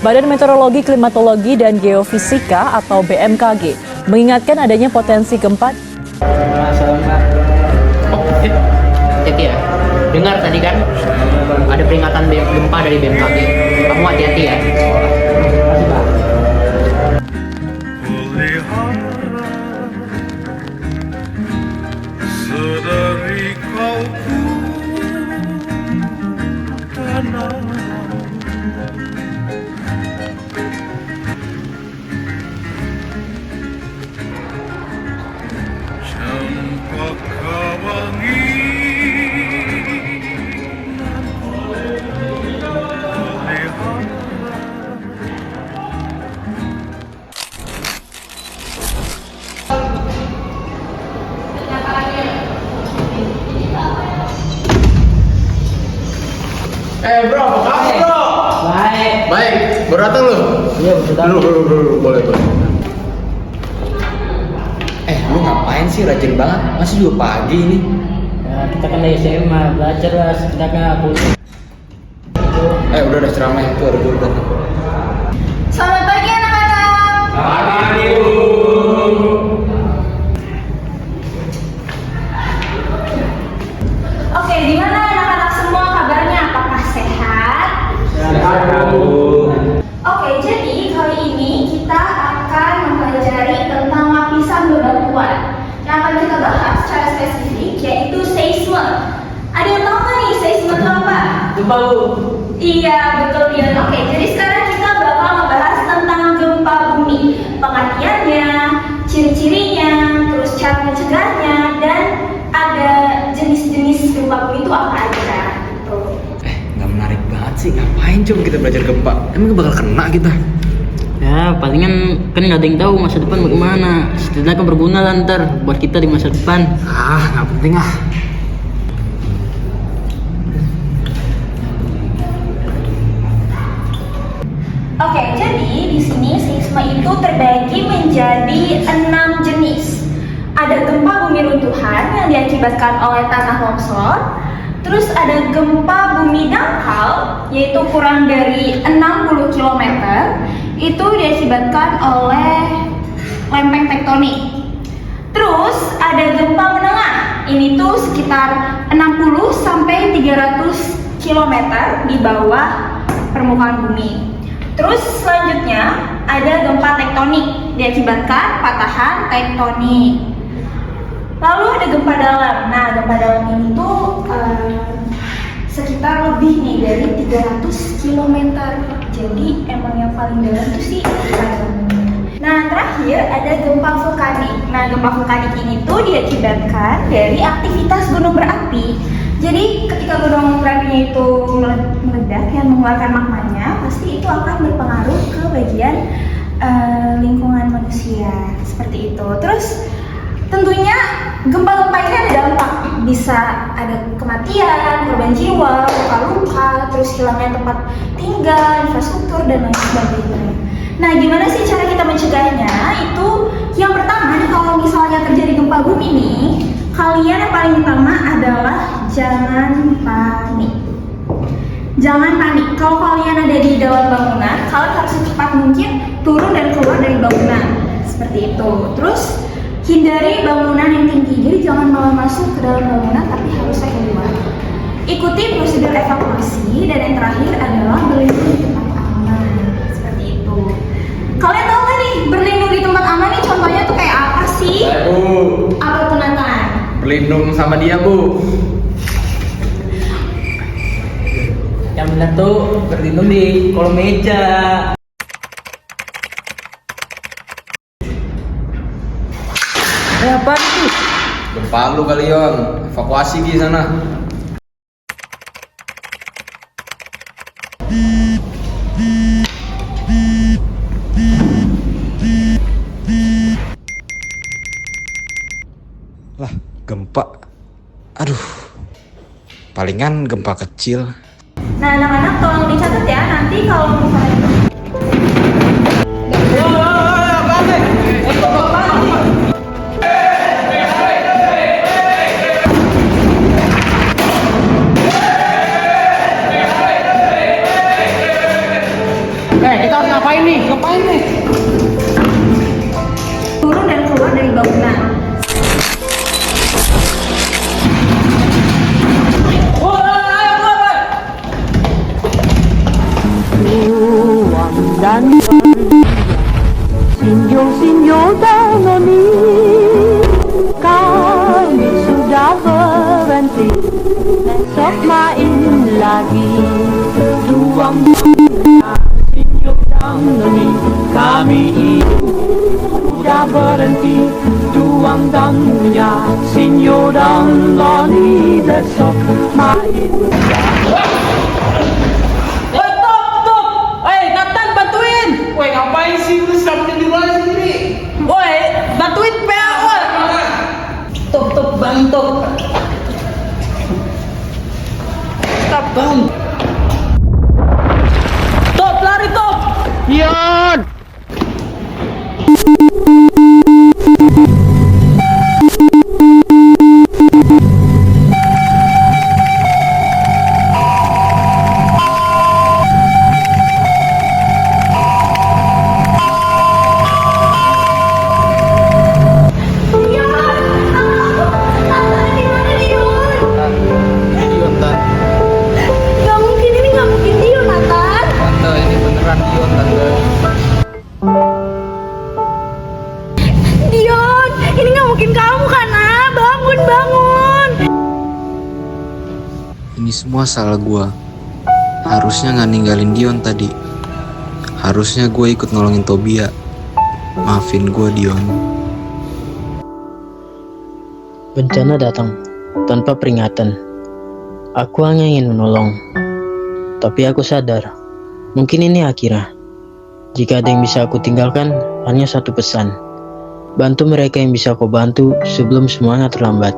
Badan Meteorologi, Klimatologi, dan Geofisika atau BMKG mengingatkan adanya potensi gempa. Hati-hati ya. Dengar tadi kan ada peringatan gempa dari BMKG. Kamu hati-hati ya. Makasih, Pak. Sedari kau tanah cempaka wangi Bro, apa kabar bro? Baik. Baik, baru datang lu? Iya, betul. Dulu, boleh. Lu ngapain sih rajin banget? Masih juga pagi ini. Ya, kita kan dari SMA belajar lah setidaknya aku. Udah ceramah itu ada guru datang. Selamat pagi anak-anak. Selamat pagi Bu. Oke, gimana anak-anak semua kabarnya? Apakah sehat? Sehat Bu. Oke, jadi kali ini kita akan mempelajari tentang lapisan bebatuan. Yang akan kita bahas secara spesifik yaitu seisme. Ada yang tahu nggak nih seisme itu apa? Gempa, Bu. Iya, betul ya. Oke, jadi sekarang kita bakal membahas tentang gempa bumi, pengertiannya, ciri-cirinya, terus cara mencegahnya, dan ada jenis-jenis gempa bumi itu apa aja. Gitu. Nggak menarik banget sih. Ngapain coba kita belajar gempa? Emang bakal kena kita? Ya, palingan kan nggak ada yang tahu masa depan bagaimana. Setidaknya berguna lah ntar buat kita di masa depan. Nggak penting ah. Oke, jadi di sini seisme itu terbagi menjadi 6 jenis. Ada gempa bumi runtuhan yang diakibatkan oleh tanah longsor. Terus ada gempa bumi dangkal, yaitu kurang dari 60 km. Itu diakibatkan oleh lempeng tektonik. Terus ada gempa menengah. Ini tuh sekitar 60 sampai 300 km di bawah permukaan bumi. Terus selanjutnya ada gempa tektonik diakibatkan patahan tektonik. Lalu ada gempa dalam. Nah, gempa dalam ini tuh sekitar lebih nih dari 300 km. Jadi emang yang paling dalam tuh sih gempa dalam. Nah, terakhir ada gempa vulkanik. Nah, gempa vulkanik ini tuh diakibatkan dari aktivitas gunung berapi. Jadi ketika gunung berapinya itu meledak yang mengeluarkan magmanya, pasti itu akan berpengaruh ke bagian lingkungan manusia seperti itu. Terus tentunya gempa-gempa ini ada dampak, bisa ada kematian, korban jiwa, luka-luka, terus hilangnya tempat tinggal, infrastruktur dan lain sebagainya. Nah, gimana sih cara kita mencegahnya? Itu yang pertama nih, kalau misalnya terjadi gempa bumi nih, kalian yang paling utama adalah jangan panik. Jangan panik. Kalau kalian ada di dalam bangunan, kalian harus secepat mungkin turun dan keluar dari bangunan. Seperti itu. Terus hindari bangunan yang tinggi. Jadi jangan malah masuk ke dalam bangunan, tapi harusnya keluar. Ikuti prosedur evakuasi, dan yang terakhir adalah berlindung di tempat aman. Seperti itu. Kalian tahu nggak nih berlindung di tempat aman nih contohnya tuh kayak apa sih? Bu. Apa tuh Nathan? Berlindung sama dia Bu. Yang benar tuh berlindung di kolong meja. Apa itu? Gempa lu kalian. Evakuasi di sana. Lah, gempa. Aduh. Palingan gempa kecil. Nah, anak-anak tolong dicatat ya, nanti kalau misalnya Kita Sinyo dan Noni, kami sudah berhenti. Besok main lagi. Duang Sinyo dan Noni, kami sudah berhenti. Duang dan Munya, Sinyo dan Noni, besok main lagi. Woi, ngapain sih lu sampai di luar sendiri? Woi, bantuin PA, woi. Tup, bantu. Stop, bang. Top, lari, top. Ian! Gak mungkin, ini gak mungkin dia, Nathan. Tante, ini beneran Dion, Tante. Dion, ini gak mungkin kamu kan, ah? Bangun. Ini semua salah gua. Harusnya nggak ninggalin Dion tadi. Harusnya gue ikut nolongin Tobia. Maafin gue, Dion. Bencana datang tanpa peringatan. Aku hanya ingin menolong. Tapi aku sadar, mungkin ini akhirnya. Jika ada yang bisa aku tinggalkan, hanya satu pesan. Bantu mereka yang bisa kau bantu sebelum semuanya terlambat.